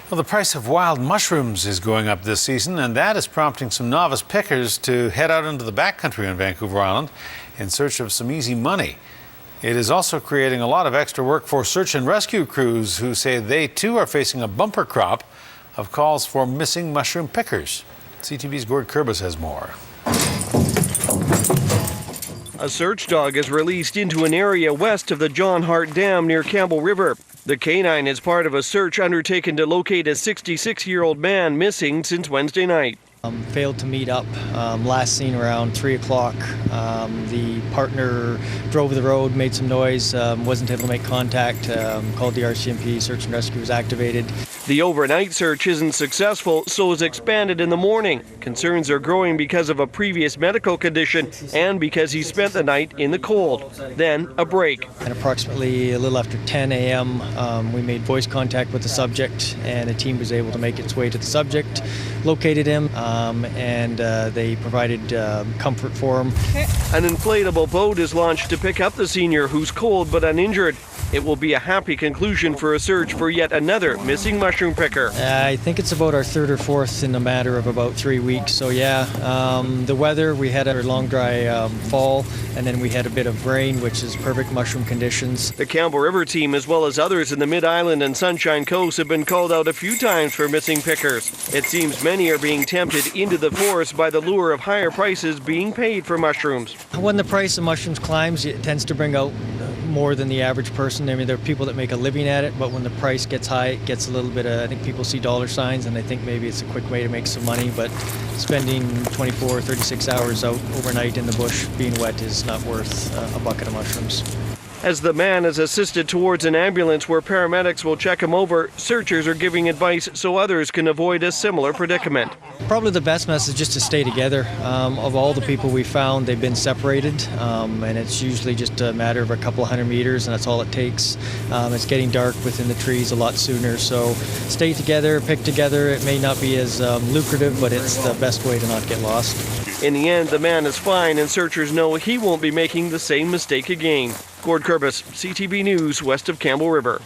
Well, the price of wild mushrooms is going up this season, and that is prompting some novice pickers to head out into the backcountry on Vancouver Island in search of some easy money. It is also creating a lot of extra work for search and rescue crews who say they too are facing a bumper crop of calls for missing mushroom pickers. CTV's Gord Kurbis has more. A search dog is released into an area west of the John Hart Dam near Campbell River. The canine is part of a search undertaken to locate a 66-year-old man missing since Wednesday night. Failed to meet up, last seen around 3 o'clock. The partner drove the road, made some noise, wasn't able to make contact, called the RCMP, search and rescue was activated. The overnight search isn't successful, so is expanded in the morning. Concerns are growing because of a previous medical condition and because he spent the night in the cold. Then a break. And approximately a little after 10 a.m., we made voice contact with the subject, and a team was able to make its way to the subject, located him, and they provided comfort for him. An inflatable boat is launched to pick up the senior, who's cold but uninjured. It will be a happy conclusion for a search for yet another missing mushroom picker. I think it's about our third or fourth in a matter of about 3 weeks. So yeah, the weather, we had a long dry fall, and then we had a bit of rain, which is perfect mushroom conditions. The Campbell River team, as well as others in the Mid-Island and Sunshine Coast, have been called out a few times for missing pickers. It seems many are being tempted into the forest by the lure of higher prices being paid for mushrooms. When the price of mushrooms climbs, it tends to bring out more than the average person. I mean, there are people that make a living at it, but when the price gets high, it gets a little bit of, I think people see dollar signs and they think maybe it's a quick way to make some money, but spending 24, 36 hours out overnight in the bush being wet is not worth a bucket of mushrooms. As the man is assisted towards an ambulance where paramedics will check him over, searchers are giving advice so others can avoid a similar predicament. Probably the best message is just to stay together. Of all the people we found, they've been separated, and it's usually just a matter of a couple of 100 meters, and that's all it takes. It's getting dark within the trees a lot sooner, so stay together, pick together. It may not be as lucrative, but it's the best way to not get lost. In the end, the man is fine, and searchers know he won't be making the same mistake again. Gord Kurbis, CTV News, west of Campbell River.